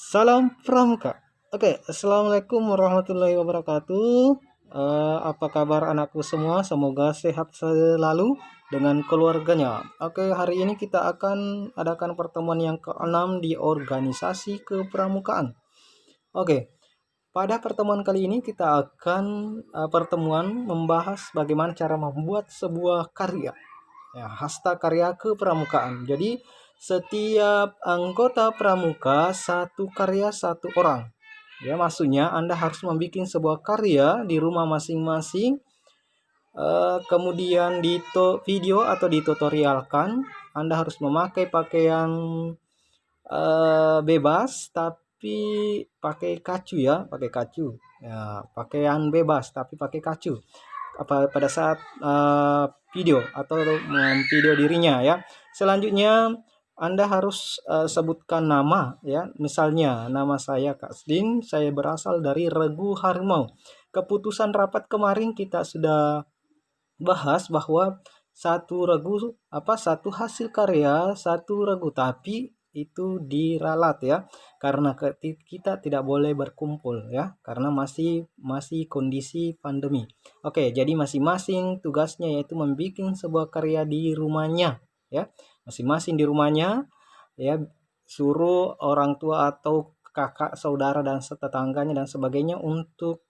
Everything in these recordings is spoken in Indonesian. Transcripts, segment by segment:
Salam Pramuka. Oke, assalamualaikum warahmatullahi wabarakatuh. Apa kabar anakku semua? Semoga sehat selalu dengan keluarganya. Oke, hari ini kita akan adakan pertemuan yang ke-6 di organisasi kepramukaan. Oke, pada pertemuan kali ini kita akan pertemuan membahas bagaimana cara membuat sebuah karya. Ya, hasta karya kepramukaan. Jadi setiap anggota pramuka satu karya satu orang. Ya, maksudnya Anda harus membuat sebuah karya di rumah masing-masing. Kemudian di video atau ditutorialkan, Anda harus memakai pakaian bebas tapi pakai kacu ya, pakai kacu. Ya, pakaian bebas tapi pakai kacu. Pada saat video atau video dirinya ya. Selanjutnya Anda harus sebutkan nama ya. Misalnya nama saya Kak Slin, saya berasal dari Regu Harimau. Keputusan rapat kemarin kita sudah bahas bahwa satu hasil karya satu regu, tapi itu diralat ya, karena kita tidak boleh berkumpul ya, karena masih kondisi pandemi. Oke, jadi masing-masing tugasnya yaitu membuat sebuah karya di rumahnya ya, masing-masing di rumahnya ya, suruh orang tua atau kakak saudara dan tetangganya dan sebagainya untuk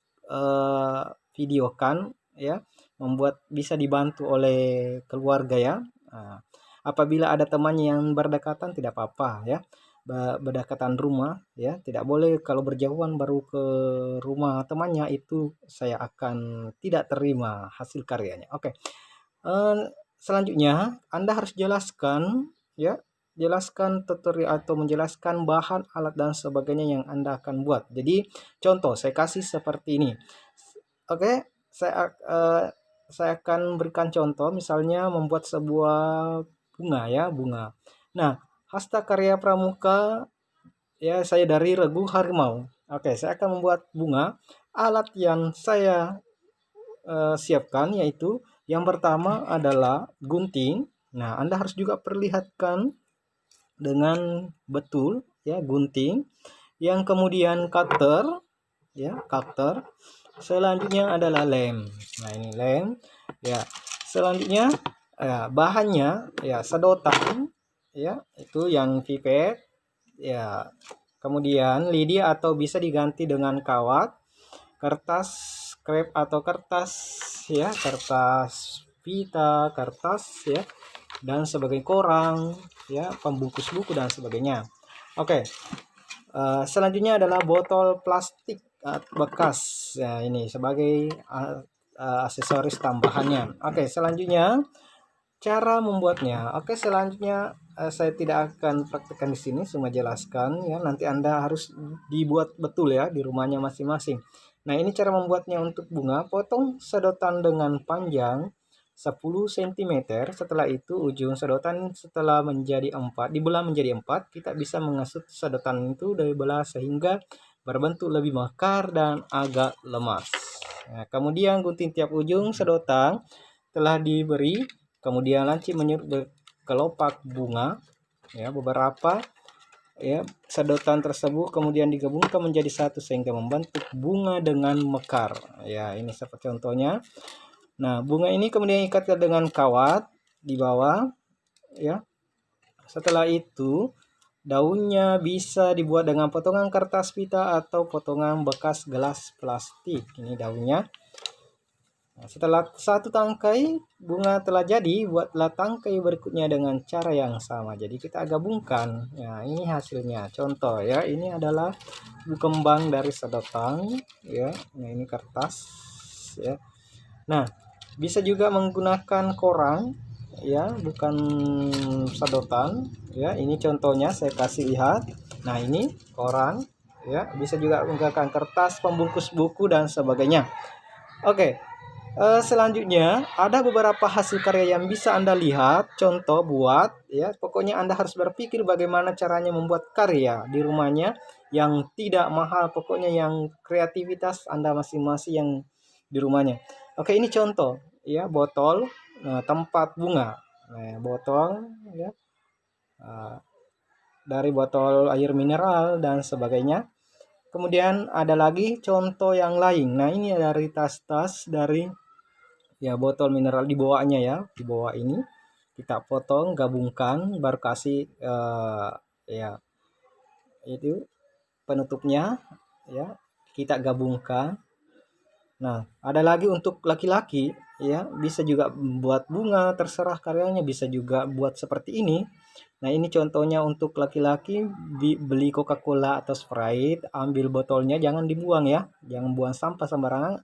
videokan ya, membuat bisa dibantu oleh keluarga ya. Nah, apabila ada temannya yang berdekatan tidak apa-apa ya, berdekatan rumah ya, tidak boleh kalau berjauhan baru ke rumah temannya, itu saya akan tidak terima hasil karyanya. Oke. Selanjutnya Anda harus jelaskan ya, jelaskan tutorial atau menjelaskan bahan alat dan sebagainya yang Anda akan buat. Jadi contoh saya kasih seperti ini. Oke, saya akan berikan contoh, misalnya membuat sebuah bunga ya, bunga. Nah, hasta karya pramuka ya, saya dari Regu Harimau. Oke, saya akan membuat bunga. Alat yang saya siapkan yaitu yang pertama adalah gunting. Nah, Anda harus juga perlihatkan dengan betul ya, gunting. Yang kemudian cutter ya, cutter. Selanjutnya adalah lem. Nah, ini lem ya. Selanjutnya bahannya ya sedotan ya, itu yang pipet ya. Kemudian lidi atau bisa diganti dengan kawat, kertas krep atau kertas ya, kertas pita, kertas ya, dan sebagai korang ya, pembungkus buku dan sebagainya. Oke. Selanjutnya adalah botol plastik bekas ya, ini sebagai aksesoris tambahannya. Oke, selanjutnya cara membuatnya. Oke, selanjutnya saya tidak akan praktekkan di sini, cuma jelaskan ya. Nanti Anda harus dibuat betul ya di rumahnya masing-masing. Nah, ini cara membuatnya untuk bunga. Potong sedotan dengan panjang 10 cm. Setelah itu ujung sedotan setelah menjadi 4, dibelah menjadi 4, kita bisa mengesut sedotan itu dari belah sehingga berbentuk lebih mekar dan agak lemas. Nah, kemudian gunting tiap ujung sedotan telah diberi, kemudian lancip menyerut kelopak bunga ya, beberapa ya sedotan tersebut kemudian digabungkan menjadi satu sehingga membentuk bunga dengan mekar ya. Ini seperti contohnya. Nah, bunga ini kemudian ikatkan dengan kawat di bawah ya. Setelah itu daunnya bisa dibuat dengan potongan kertas pita atau potongan bekas gelas plastik. Ini daunnya. Nah, setelah satu tangkai bunga telah jadi, buatlah tangkai berikutnya dengan cara yang sama. Jadi kita gabungkan. Nah, ini hasilnya. Contoh ya, ini adalah kembang dari sedotan ya. Nah, ini kertas ya. Nah, bisa juga menggunakan koran ya, bukan sedotan ya. Ini contohnya saya kasih lihat. Nah, ini koran ya. Bisa juga menggunakan kertas, pembungkus buku dan sebagainya. Oke. Selanjutnya ada beberapa hasil karya yang bisa Anda lihat, contoh buat ya. Pokoknya Anda harus berpikir bagaimana caranya membuat karya di rumahnya yang tidak mahal, pokoknya yang kreativitas Anda masing-masing yang di rumahnya. Oke, ini contoh ya, botol tempat bunga. Nah, botol ya. dari botol air mineral dan sebagainya. Kemudian ada lagi contoh yang lain. Nah, ini dari tas-tas dari ya botol mineral di bawahnya ya, di bawah ini kita potong, gabungkan, baru kasih ya itu penutupnya ya, kita gabungkan. Nah, ada lagi untuk laki-laki ya, bisa juga buat bunga, terserah karyanya, bisa juga buat seperti ini. Nah, ini contohnya untuk laki-laki, beli Coca-Cola atau Sprite, ambil botolnya, jangan dibuang ya, jangan buang sampah sembarangan.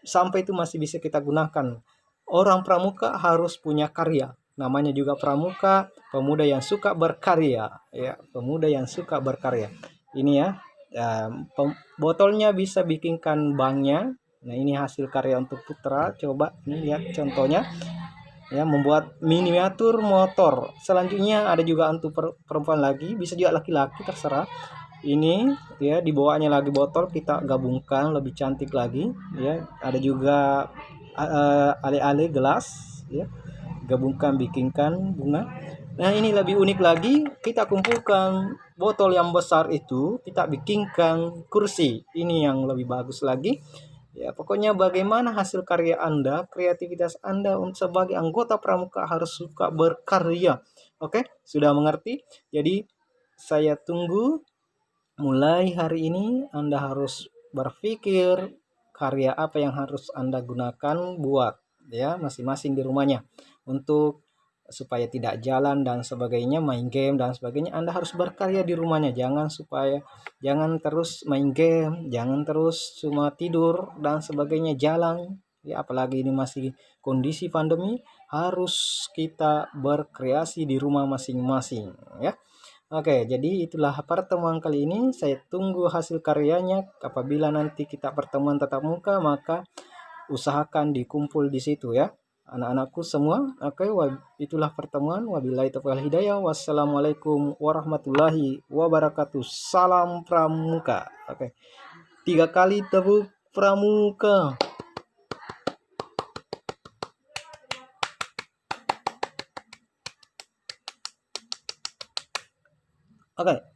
Sampah itu masih bisa kita gunakan. Orang pramuka harus punya karya. Namanya juga pramuka, pemuda yang suka berkarya ya, pemuda yang suka berkarya. Ini ya, botolnya bisa bikinkan banknya. Nah, ini hasil karya untuk putra. Coba ini lihat contohnya ya, membuat miniatur motor. Selanjutnya ada juga untuk perempuan lagi, bisa juga laki-laki, terserah. Ini ya, di bawahnya lagi botol, kita gabungkan lebih cantik lagi ya. Ada juga ale-ale gelas ya, gabungkan bikinkan bunga. Nah, ini lebih unik lagi, kita kumpulkan botol yang besar itu, kita bikinkan kursi. Ini yang lebih bagus lagi. Ya, pokoknya bagaimana hasil karya Anda, kreativitas Anda sebagai anggota pramuka harus suka berkarya. Oke, sudah mengerti? Jadi saya tunggu mulai hari ini Anda harus berpikir karya apa yang harus Anda gunakan buat ya masing-masing di rumahnya untuk supaya tidak jalan dan sebagainya, main game dan sebagainya. Anda harus berkarya di rumahnya, jangan terus main game, jangan terus cuma tidur dan sebagainya, jalan ya, apalagi ini masih kondisi pandemi, harus kita berkreasi di rumah masing-masing ya. Oke, jadi itulah pertemuan kali ini. Saya tunggu hasil karyanya. Apabila nanti kita pertemuan tatap muka, maka usahakan dikumpul di situ ya, anak-anakku semua. Oke, itulah pertemuan. Wabillahi taufiq wal hidayah. Wassalamualaikum warahmatullahi wabarakatuh. Salam pramuka. Oke, 3 kali tepuk pramuka. Oke.